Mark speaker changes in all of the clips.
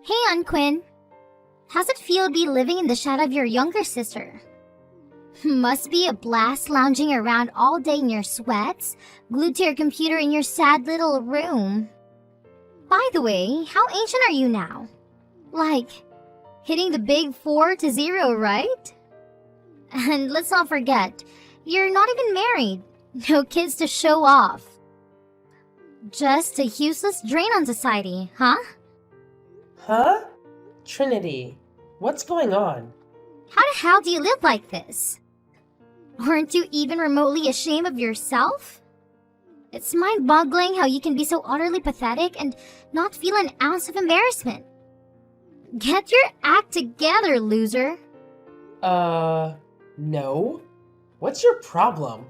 Speaker 1: Hey, Unquin. How's it feel to be living in the shadow of your younger sister? Must be a blast lounging around all day in your sweats, glued to your computer in your sad little room. By the way, how ancient are you now? Like, hitting the big 4-0, right? And let's not forget, you're not even married. No kids to show off. Just a useless drain on society, huh?
Speaker 2: Huh? Trinity, what's going on?
Speaker 1: How the hell do you live like this? Aren't you even remotely ashamed of yourself? It's mind-boggling how you can be so utterly pathetic and not feel an ounce of embarrassment. Get your act together, loser.
Speaker 2: No? What's your problem?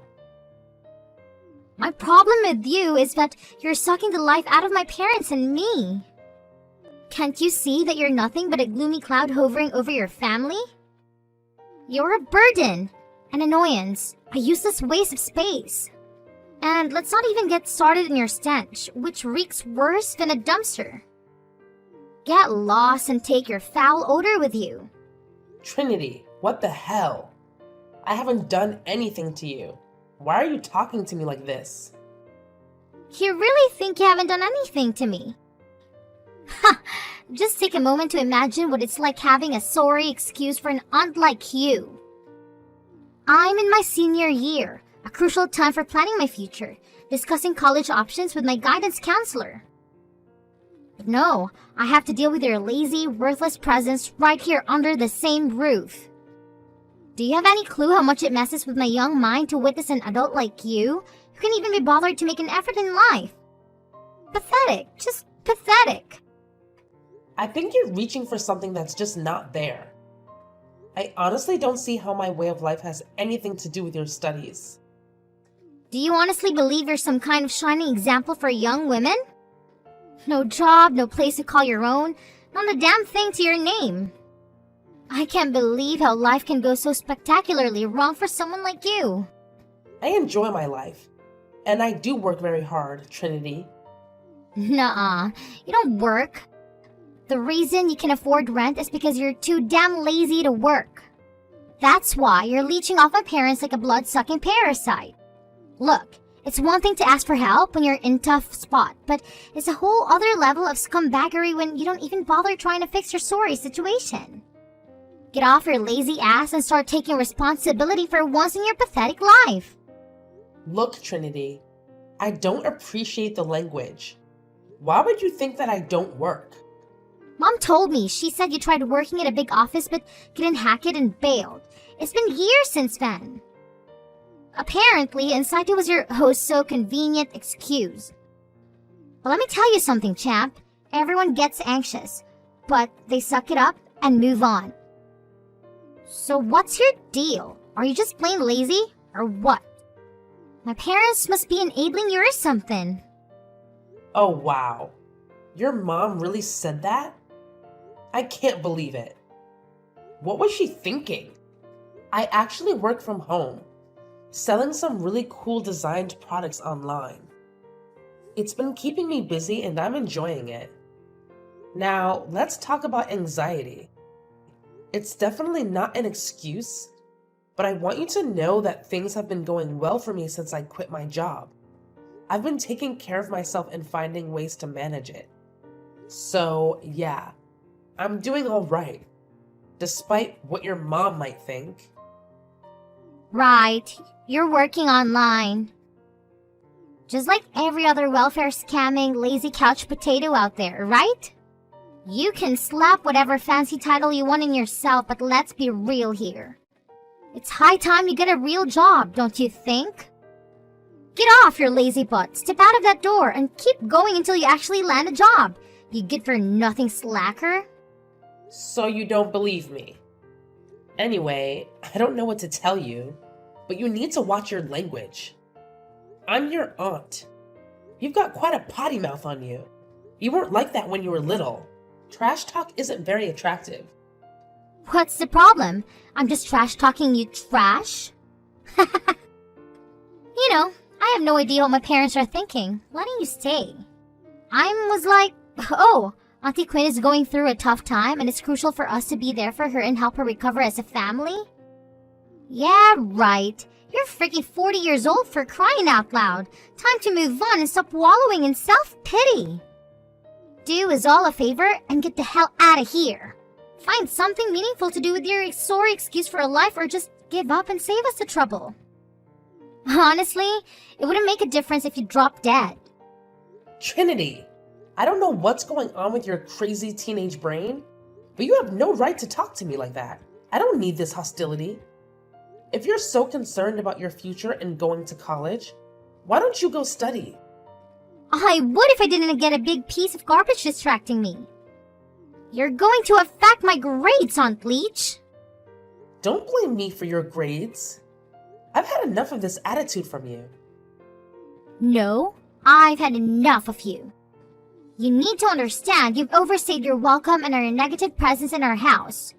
Speaker 1: My problem with you is that you're sucking the life out of my parents and me. Can't you see that you're nothing but a gloomy cloud hovering over your family? You're a burden, an annoyance, a useless waste of space. And let's not even get started in your stench, which reeks worse than a dumpster. Get lost and take your foul odor with you.
Speaker 2: Trinity, what the hell? I haven't done anything to you. Why are you talking to me like this?
Speaker 1: You really think you haven't done anything to me? Ha! Just take a moment to imagine what it's like having a sorry excuse for an aunt like you. I'm in my senior year, a crucial time for planning my future, discussing college options with my guidance counselor. But no, I have to deal with your lazy, worthless presence right here under the same roof. Do you have any clue how much it messes with my young mind to witness an adult like you who can even be bothered to make an effort in life? Pathetic, just pathetic.
Speaker 2: I think you're reaching for something that's just not there. I honestly don't see how my way of life has anything to do with your studies.
Speaker 1: Do you honestly believe you're some kind of shining example for young women? No job, no place to call your own, not a damn thing to your name. I can't believe how life can go so spectacularly wrong for someone like you.
Speaker 2: I enjoy my life, and I do work very hard, Trinity.
Speaker 1: Nuh-uh, you don't work. The reason you can afford rent is because you're too damn lazy to work. That's why you're leeching off my parents like a blood-sucking parasite. Look, it's one thing to ask for help when you're in a tough spot, but it's a whole other level of scumbaggery when you don't even bother trying to fix your sorry situation. Get off your lazy ass and start taking responsibility for once in your pathetic life.
Speaker 2: Look, Trinity, I don't appreciate the language. Why would you think that I don't work?
Speaker 1: Mom told me. She said you tried working at a big office but couldn't hack it and bailed. It's been years since then. Apparently, inside it was your oh-so-convenient excuse. But let me tell you something, champ. Everyone gets anxious, but they suck it up and move on. So what's your deal? Are you just plain lazy, or what? My parents must be enabling you or something.
Speaker 2: Oh, wow. Your mom really said that? I can't believe it. What was she thinking? I actually work from home, selling some really cool designed products online. It's been keeping me busy and I'm enjoying it. Now, let's talk about anxiety. It's definitely not an excuse, but I want you to know that things have been going well for me since I quit my job. I've been taking care of myself and finding ways to manage it. So, yeah, I'm doing all right, despite what your mom might think.
Speaker 1: Right, you're working online. Just like every other welfare scamming, lazy couch potato out there, right? You can slap whatever fancy title you want in yourself, but let's be real here. It's high time you get a real job, don't you think? Get off your lazy butt, step out of that door, and keep going until you actually land a job, you good-for-nothing slacker.
Speaker 2: So you don't believe me? Anyway, I don't know what to tell you, but you need to watch your language. I'm your aunt. You've got quite a potty mouth on you. You weren't like that when you were little. Trash talk isn't very attractive.
Speaker 1: What's the problem? I'm just trash-talking you trash? You know, I have no idea what my parents are thinking, letting you stay. I was like, oh, Auntie Quinn is going through a tough time and it's crucial for us to be there for her and help her recover as a family? Yeah, right. You're freaking 40 years old for crying out loud. Time to move on and stop wallowing in self-pity. Do us all a favor and get the hell out of here. Find something meaningful to do with your sorry excuse for a life, or just give up and save us the trouble. Honestly, it wouldn't make a difference if you dropped dead.
Speaker 2: Trinity, I don't know what's going on with your crazy teenage brain, but you have no right to talk to me like that. I don't need this hostility. If you're so concerned about your future and going to college, why don't you go study?
Speaker 1: I would if I didn't get a big piece of garbage distracting me. You're going to affect my grades, Aunt Leech.
Speaker 2: Don't blame me for your grades. I've had enough of this attitude from you.
Speaker 1: No, I've had enough of you. You need to understand you've overstayed your welcome and are a negative presence in our house.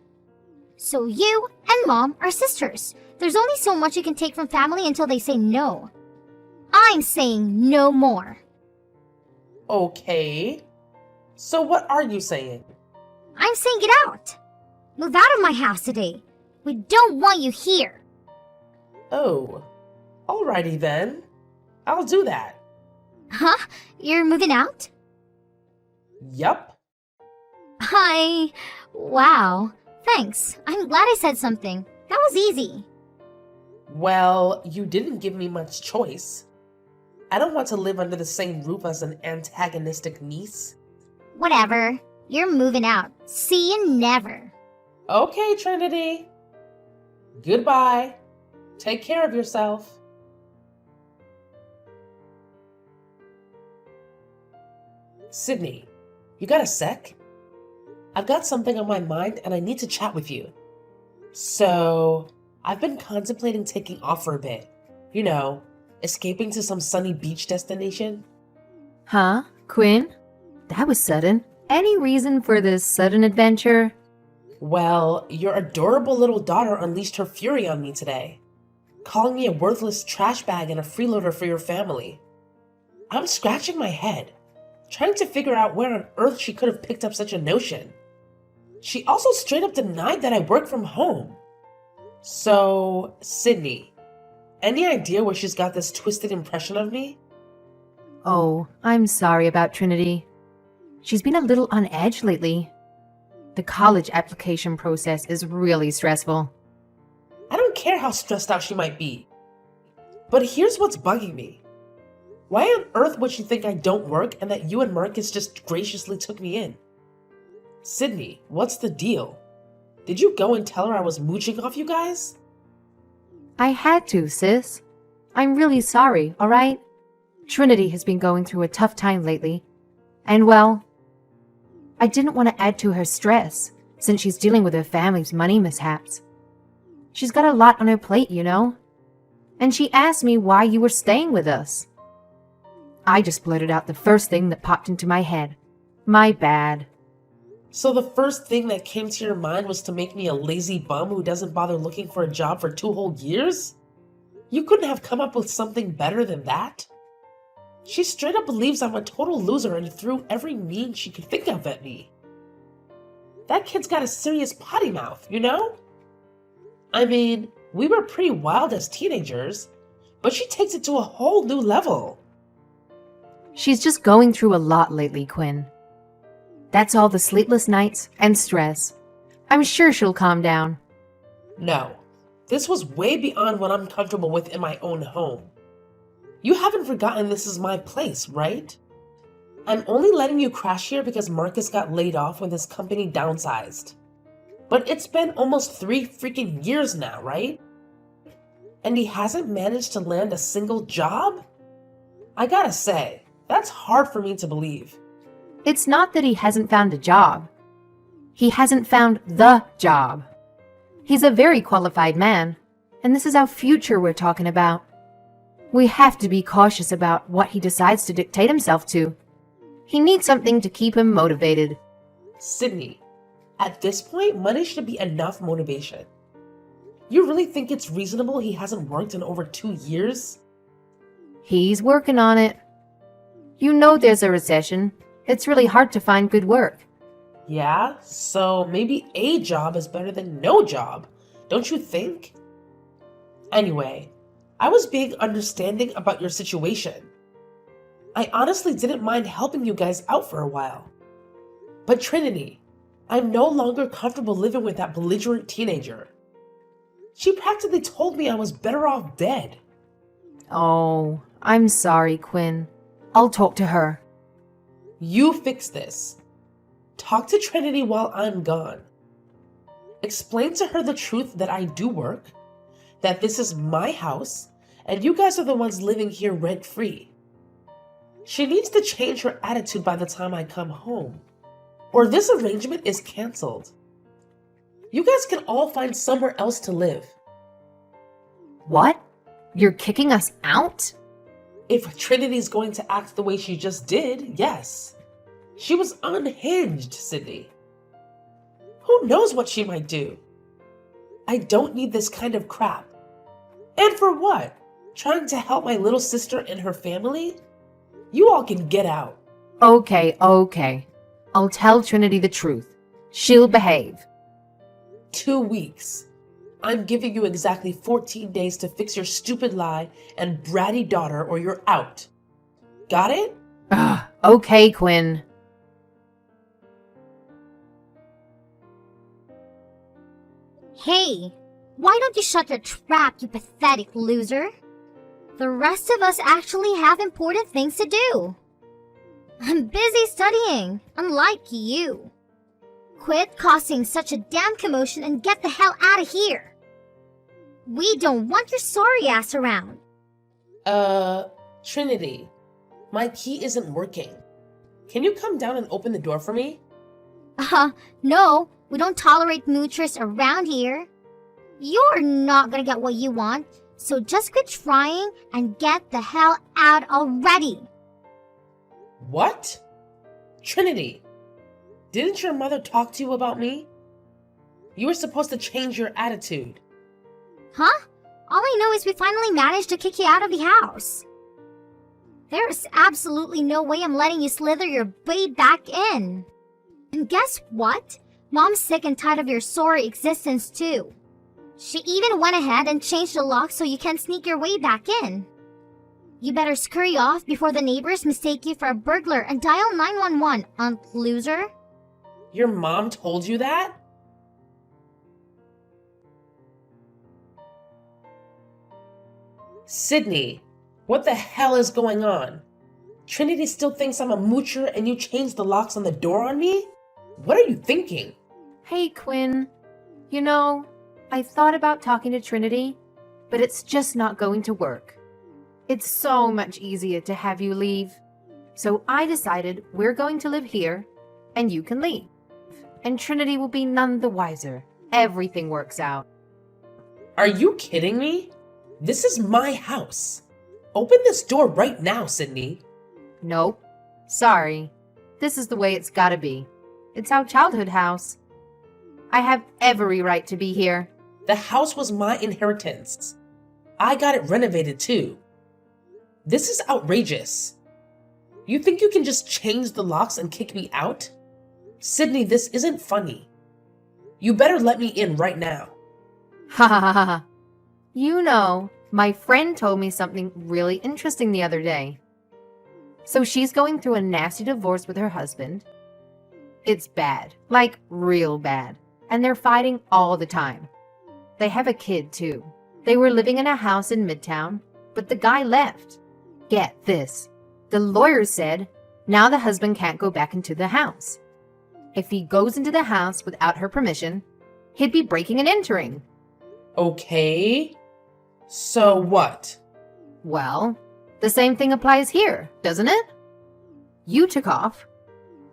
Speaker 1: So you and Mom are sisters. There's only so much you can take from family until they say no. I'm saying no more.
Speaker 2: Okay. So what are you saying?
Speaker 1: I'm saying get out. Move out of my house today. We don't want you here.
Speaker 2: Oh, alrighty then. I'll do that.
Speaker 1: Huh? You're moving out?
Speaker 2: Yup.
Speaker 1: Wow. Thanks. I'm glad I said something. That was easy.
Speaker 2: Well, you didn't give me much choice. I don't want to live under the same roof as an antagonistic niece.
Speaker 1: Whatever. You're moving out. See you never.
Speaker 2: Okay, Trinity. Goodbye. Take care of yourself. Sydney, you got a sec? I've got something on my mind and I need to chat with you. So, I've been contemplating taking off for a bit. You know, escaping to some sunny beach destination.
Speaker 3: Huh? Quinn? That was sudden. Any reason for this sudden adventure?
Speaker 2: Well, your adorable little daughter unleashed her fury on me today, calling me a worthless trash bag and a freeloader for your family. I'm scratching my head, trying to figure out where on earth she could have picked up such a notion. She also straight up denied that I work from home. So, Sydney, any idea where she's got this twisted impression of me?
Speaker 3: Oh, I'm sorry about Trinity. She's been a little on edge lately. The college application process is really stressful.
Speaker 2: I don't care how stressed out she might be. But here's what's bugging me. Why on earth would she think I don't work and that you and Marcus just graciously took me in? Sydney, what's the deal? Did you go and tell her I was mooching off you guys?
Speaker 3: I had to, sis. I'm really sorry, alright? Trinity has been going through a tough time lately. And well, I didn't want to add to her stress, since she's dealing with her family's money mishaps. She's got a lot on her plate, you know? And she asked me why you were staying with us. I just blurted out the first thing that popped into my head. My bad.
Speaker 2: So the first thing that came to your mind was to make me a lazy bum who doesn't bother looking for a job for 2 whole years? You couldn't have come up with something better than that? She straight up believes I'm a total loser and threw every mean she could think of at me. That kid's got a serious potty mouth, you know? I mean, we were pretty wild as teenagers, but she takes it to a whole new level.
Speaker 3: She's just going through a lot lately, Quinn. That's all the sleepless nights and stress. I'm sure she'll calm down.
Speaker 2: No, this was way beyond what I'm comfortable with in my own home. You haven't forgotten this is my place, right? I'm only letting you crash here because Marcus got laid off when his company downsized. But it's been almost 3 freaking years now, right? And he hasn't managed to land a single job? I gotta say, that's hard for me to believe.
Speaker 3: It's not that he hasn't found a job. He hasn't found the job. He's a very qualified man, and this is our future we're talking about. We have to be cautious about what he decides to dictate himself to. He needs something to keep him motivated.
Speaker 2: Sydney, at this point, money should be enough motivation. You really think it's reasonable he hasn't worked in over 2 years?
Speaker 3: He's working on it. You know there's a recession. It's really hard to find good work.
Speaker 2: Yeah, so maybe a job is better than no job, don't you think? Anyway, I was being understanding about your situation. I honestly didn't mind helping you guys out for a while. But Trinity, I'm no longer comfortable living with that belligerent teenager. She practically told me I was better off dead.
Speaker 3: Oh, I'm sorry, Quinn. I'll talk to her.
Speaker 2: You fix this. Talk to Trinity while I'm gone. Explain to her the truth that I do work, that this is my house, and you guys are the ones living here rent-free. She needs to change her attitude by the time I come home, or this arrangement is canceled. You guys can all find somewhere else to live.
Speaker 3: What? You're kicking us out?
Speaker 2: If Trinity's going to act the way she just did, yes. She was unhinged, Sydney. Who knows what she might do? I don't need this kind of crap. And for what? Trying to help my little sister and her family? You all can get out.
Speaker 3: Okay. I'll tell Trinity the truth. She'll behave.
Speaker 2: 2 weeks. I'm giving you exactly 14 days to fix your stupid lie and bratty daughter or you're out. Got it?
Speaker 3: Okay, Quinn.
Speaker 1: Hey, why don't you shut your trap, you pathetic loser? The rest of us actually have important things to do. I'm busy studying, unlike you. Quit causing such a damn commotion and get the hell out of here. We don't want your sorry ass around.
Speaker 2: Trinity, my key isn't working. Can you come down and open the door for me?
Speaker 1: No, we don't tolerate moochers around here. You're not gonna get what you want, so just quit trying and get the hell out already.
Speaker 2: What? Trinity, didn't your mother talk to you about me? You were supposed to change your attitude.
Speaker 1: Huh? All I know is we finally managed to kick you out of the house. There's absolutely no way I'm letting you slither your way back in. And guess what? Mom's sick and tired of your sorry existence too. She even went ahead and changed the lock so you can't sneak your way back in. You better scurry off before the neighbors mistake you for a burglar and dial 911, loser.
Speaker 2: Your mom told you that? Sydney, what the hell is going on? Trinity still thinks I'm a moocher and you changed the locks on the door on me? What are you thinking?
Speaker 3: Hey, Quinn. You know, I thought about talking to Trinity, but it's just not going to work. It's so much easier to have you leave. So I decided we're going to live here, and you can leave. And Trinity will be none the wiser. Everything works out.
Speaker 2: Are you kidding me? This is my house. Open this door right now, Sydney.
Speaker 3: Nope. Sorry. This is the way it's gotta be. It's our childhood house. I have every right to be here.
Speaker 2: The house was my inheritance. I got it renovated too. This is outrageous. You think you can just change the locks and kick me out? Sydney, this isn't funny. You better let me in right now.
Speaker 3: Ha ha ha ha. You know, my friend told me something really interesting the other day. So she's going through a nasty divorce with her husband. It's bad, like real bad, and they're fighting all the time. They have a kid too. They were living in a house in Midtown, but the guy left. Get this. The lawyer said now the husband can't go back into the house. If he goes into the house without her permission, he'd be breaking and entering.
Speaker 2: Okay. So what?
Speaker 3: Well, the same thing applies here, doesn't it? You took off.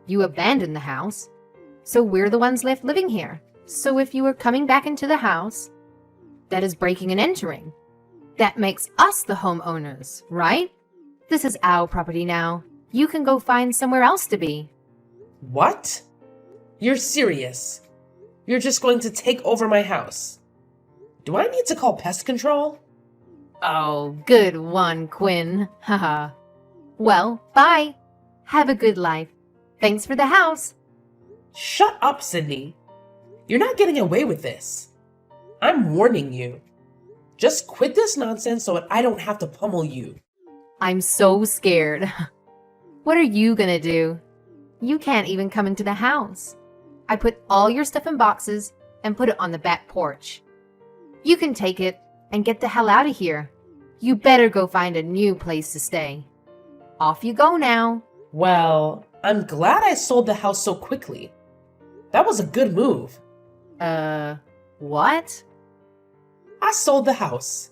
Speaker 3: You abandoned the house. So we're the ones left living here. So if you were coming back into the house, that is breaking and entering. That makes us the homeowners, right? This is our property now. You can go find somewhere else to be.
Speaker 2: What? You're serious? You're just going to take over my house? Do I need to call pest control?
Speaker 3: Oh, good one, Quinn. Haha. Well, bye. Have a good life. Thanks for the house.
Speaker 2: Shut up, Sydney. You're not getting away with this. I'm warning you. Just quit this nonsense so that I don't have to pummel you.
Speaker 3: I'm so scared. What are you gonna do? You can't even come into the house. I put all your stuff in boxes and put it on the back porch. You can take it and get the hell out of here. You better go find a new place to stay. Off you go now.
Speaker 2: Well, I'm glad I sold the house so quickly. That was a good move.
Speaker 3: What?
Speaker 2: I sold the house.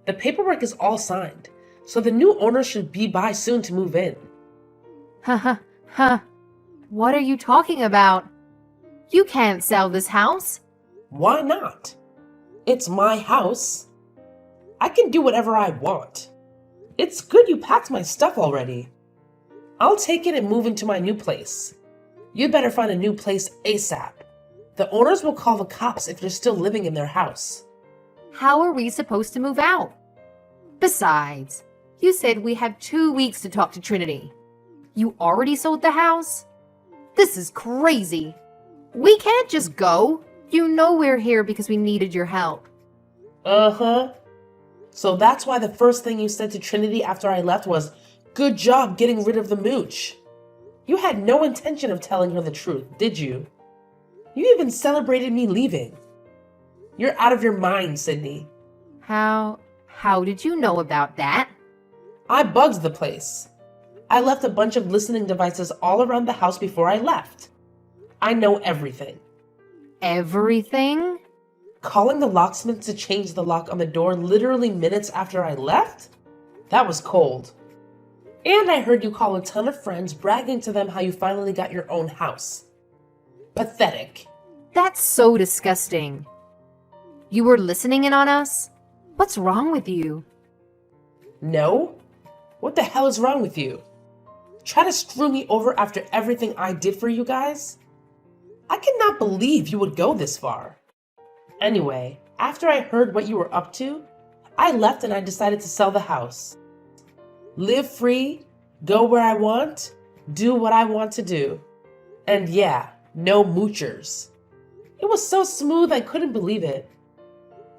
Speaker 2: The paperwork is all signed, so the new owner should be by soon to move in.
Speaker 3: Huh. What are you talking about? You can't sell this house.
Speaker 2: Why not? It's my house. I can do whatever I want. It's good you packed my stuff already. I'll take it and move into my new place. You better find a new place ASAP. The owners will call the cops if you're still living in their house.
Speaker 3: How are we supposed to move out? Besides, you said we have 2 weeks to talk to Trinity. You already sold the house? This is crazy. We can't just go. You know we're here because we needed your help.
Speaker 2: Uh-huh. So that's why the first thing you said to Trinity after I left was, "Good job getting rid of the mooch." You had no intention of telling her the truth, did you? You even celebrated me leaving. You're out of your mind, Sydney.
Speaker 3: How did you know about that?
Speaker 2: I bugged the place. I left a bunch of listening devices all around the house before I left. I know everything.
Speaker 3: Everything?
Speaker 2: Calling the locksmith to change the lock on the door literally minutes after I left? That was cold. And I heard you call a ton of friends bragging to them how you finally got your own house. Pathetic.
Speaker 3: That's so disgusting. You were listening in on us? What's wrong with you?
Speaker 2: No? What the hell is wrong with you? Try to screw me over after everything I did for you guys? I cannot believe you would go this far. Anyway, after I heard what you were up to, I left and I decided to sell the house. Live free, go where I want, do what I want to do. And yeah, no moochers. It was so smooth I couldn't believe it.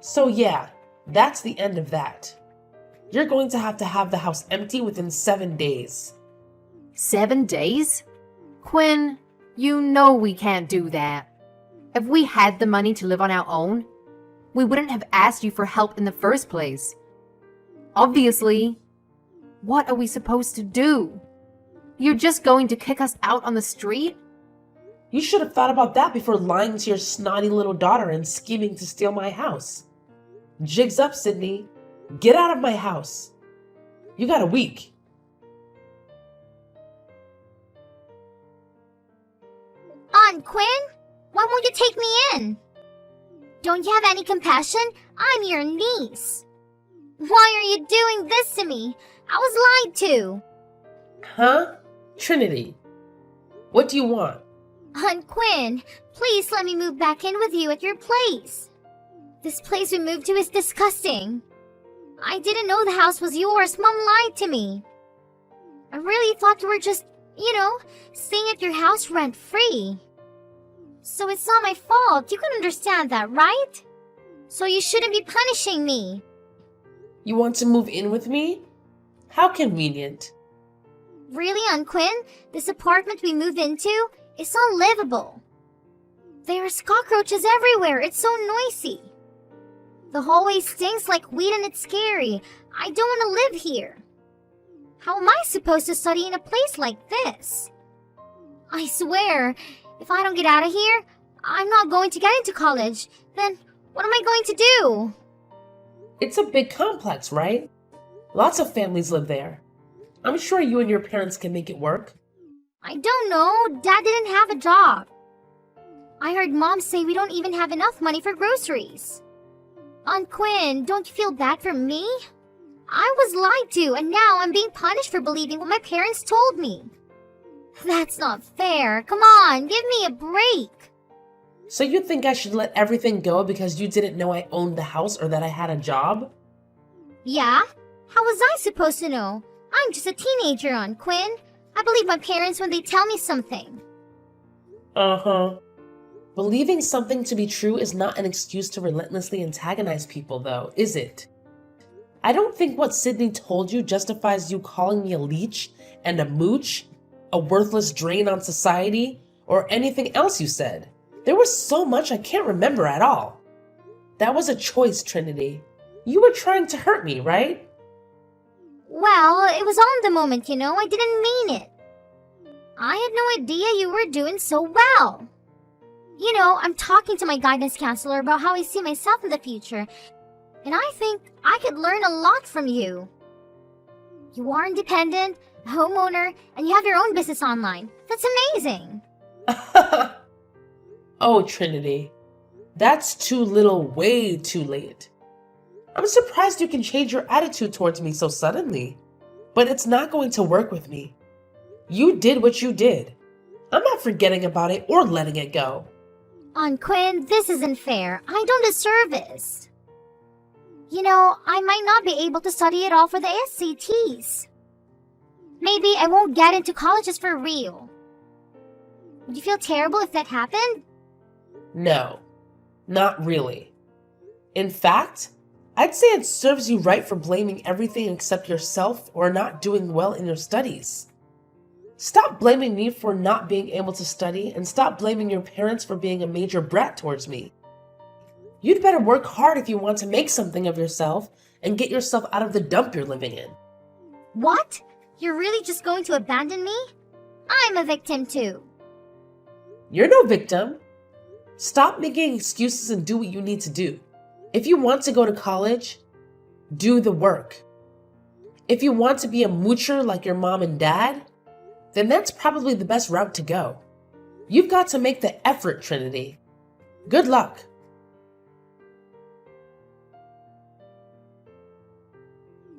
Speaker 2: So yeah, that's the end of that. You're going to have the house empty within 7 days.
Speaker 3: 7 days? Quinn, you know we can't do that. If we had the money to live on our own, we wouldn't have asked you for help in the first place. Obviously, what are we supposed to do? You're just going to kick us out on the street?
Speaker 2: You should have thought about that before lying to your snotty little daughter and scheming to steal my house. Jigs up, Sydney. Get out of my house. You got a week.
Speaker 1: Aunt Quinn, why won't you take me in? Don't you have any compassion? I'm your niece. Why are you doing this to me? I was lied to.
Speaker 2: Huh? Trinity. What do you want?
Speaker 1: Aunt Quinn, please let me move back in with you at your place. This place we moved to is disgusting. I didn't know the house was yours. Mom lied to me. I really thought you were just, staying at your house rent-free. So it's not my fault. You can understand that, right? So you shouldn't be punishing me.
Speaker 2: You want to move in with me? How convenient.
Speaker 1: Really, Aunt Quinn? This apartment we moved into is unlivable. There's cockroaches everywhere. It's so noisy. The hallway stinks like weed and it's scary. I don't want to live here. How am I supposed to study in a place like this? I swear, if I don't get out of here, I'm not going to get into college. Then what am I going to do?
Speaker 2: It's a big complex, right? Lots of families live there. I'm sure you and your parents can make it work.
Speaker 1: I don't know. Dad didn't have a job. I heard Mom say we don't even have enough money for groceries. Aunt Quinn, don't you feel bad for me? I was lied to, and now I'm being punished for believing what my parents told me. That's not fair. Come on, give me a break.
Speaker 2: So you think I should let everything go because you didn't know I owned the house or that I had a job?
Speaker 1: Yeah? How was I supposed to know? I'm just a teenager, Aunt Quinn. I believe my parents when they tell me something.
Speaker 2: Uh-huh. Believing something to be true is not an excuse to relentlessly antagonize people, though, is it? I don't think what Sydney told you justifies you calling me a leech and a mooch, a worthless drain on society, or anything else you said. There was so much I can't remember at all. That was a choice, Trinity. You were trying to hurt me, right?
Speaker 1: Well, it was on the moment, I didn't mean it. I had no idea you were doing so well. I'm talking to my guidance counselor about how I see myself in the future, and I think I could learn a lot from you. You are independent, a homeowner, and you have your own business online. That's amazing.
Speaker 2: Oh, Trinity. That's too little, way too late. I'm surprised you can change your attitude towards me so suddenly, but it's not going to work with me. You did what you did. I'm not forgetting about it or letting it go.
Speaker 1: Aunt Quinn, this isn't fair. I don't deserve this. I might not be able to study at all for the SCTs. Maybe I won't get into colleges for real. Would you feel terrible if that happened?
Speaker 2: No, not really. In fact, I'd say it serves you right for blaming everything except yourself or not doing well in your studies. Stop blaming me for not being able to study and stop blaming your parents for being a major brat towards me. You'd better work hard if you want to make something of yourself and get yourself out of the dump you're living in.
Speaker 1: What? You're really just going to abandon me? I'm a victim too.
Speaker 2: You're no victim. Stop making excuses and do what you need to do. If you want to go to college, do the work. If you want to be a moocher like your mom and dad, then that's probably the best route to go. You've got to make the effort, Trinity. Good luck.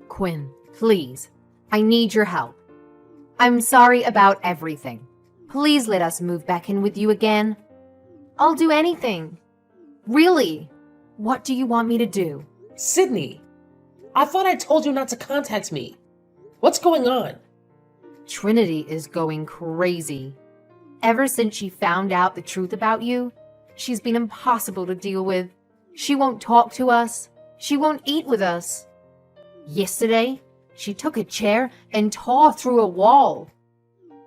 Speaker 3: Quinn, please. I need your help. I'm sorry about everything. Please let us move back in with you again. I'll do anything. Really? What do you want me to do?
Speaker 2: Sydney, I thought I told you not to contact me. What's going on?
Speaker 3: Trinity is going crazy. Ever since she found out the truth about you, she's been impossible to deal with. She won't talk to us. She won't eat with us. Yesterday, she took a chair and tore through a wall.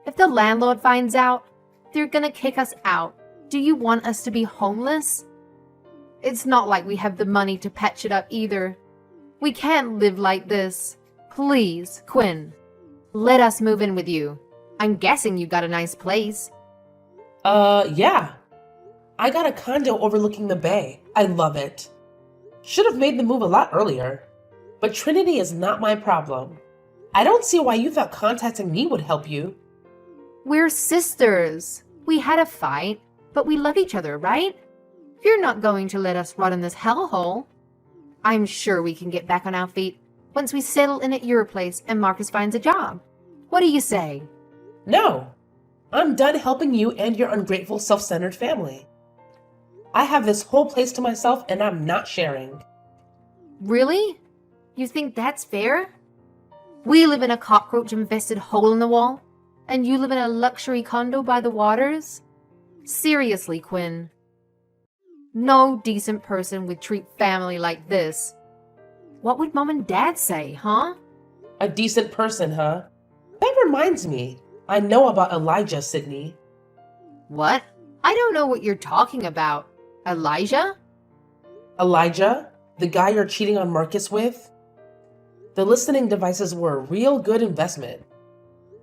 Speaker 3: If the landlord finds out, they're gonna kick us out. Do you want us to be homeless? It's not like we have the money to patch it up either. We can't live like this. Please, Quinn, let us move in with you. I'm guessing you got a nice place.
Speaker 2: Yeah. I got a condo overlooking the bay. I love it. Should have made the move a lot earlier. But Trinity is not my problem. I don't see why you thought contacting me would help you.
Speaker 3: We're sisters. We had a fight, but we love each other, right? You're not going to let us rot in this hellhole. I'm sure we can get back on our feet once we settle in at your place and Marcus finds a job. What do you say?
Speaker 2: No. I'm done helping you and your ungrateful, self-centered family. I have this whole place to myself and I'm not sharing.
Speaker 3: Really? You think that's fair? We live in a cockroach-infested hole in the wall, and you live in a luxury condo by the waters? Seriously, Quinn. No decent person would treat family like this. What would Mom and Dad say, huh?
Speaker 2: A decent person, huh? That reminds me. I know about Elijah, Sydney.
Speaker 3: What? I don't know what you're talking about. Elijah?
Speaker 2: Elijah? The guy you're cheating on Marcus with? The listening devices were a real good investment.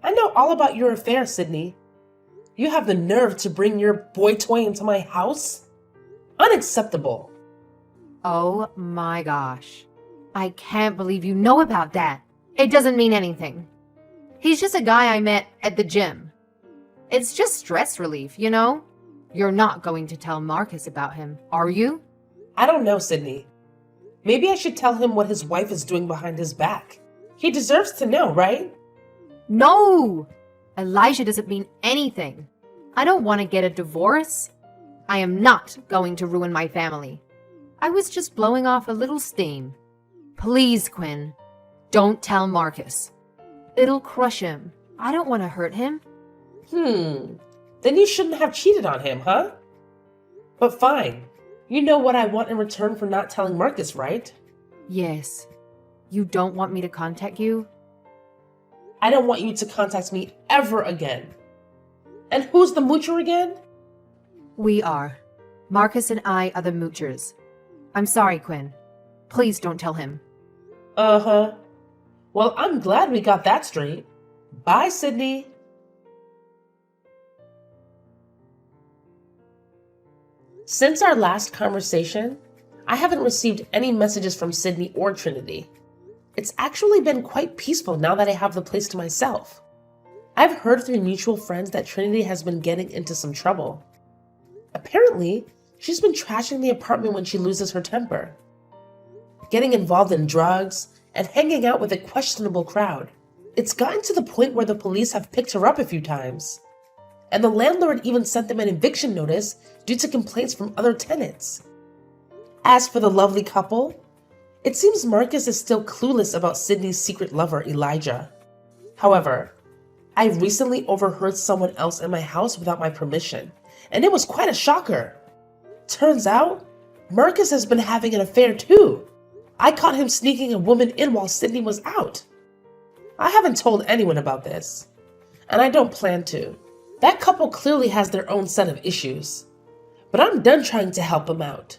Speaker 2: I know all about your affair, Sydney. You have the nerve to bring your boy toy into my house? Unacceptable.
Speaker 3: Oh my gosh. I can't believe you know about that. It doesn't mean anything. He's just a guy I met at the gym. It's just stress relief, you know? You're not going to tell Marcus about him, are you?
Speaker 2: I don't know, Sydney. Maybe I should tell him what his wife is doing behind his back. He deserves to know, right?
Speaker 3: No! Elijah doesn't mean anything. I don't want to get a divorce. I am not going to ruin my family. I was just blowing off a little steam. Please, Quinn, don't tell Marcus. It'll crush him. I don't want to hurt him.
Speaker 2: Then you shouldn't have cheated on him, huh? But fine. You know what I want in return for not telling Marcus, right?
Speaker 3: Yes. You don't want me to contact you?
Speaker 2: I don't want you to contact me ever again. And who's the moocher again?
Speaker 3: We are. Marcus and I are the moochers. I'm sorry, Quinn. Please don't tell him.
Speaker 2: Uh-huh. Well, I'm glad we got that straight. Bye, Sydney. Since our last conversation, I haven't received any messages from Sydney or Trinity. It's actually been quite peaceful now that I have the place to myself. I've heard through mutual friends that Trinity has been getting into some trouble. Apparently, she's been trashing the apartment when she loses her temper, getting involved in drugs, and hanging out with a questionable crowd. It's gotten to the point where the police have picked her up a few times, and the landlord even sent them an eviction notice due to complaints from other tenants. As for the lovely couple, it seems Marcus is still clueless about Sydney's secret lover, Elijah. However, I recently overheard someone else in my house without my permission, and it was quite a shocker. Turns out, Marcus has been having an affair too. I caught him sneaking a woman in while Sydney was out. I haven't told anyone about this, and I don't plan to. That couple clearly has their own set of issues, but I'm done trying to help them out.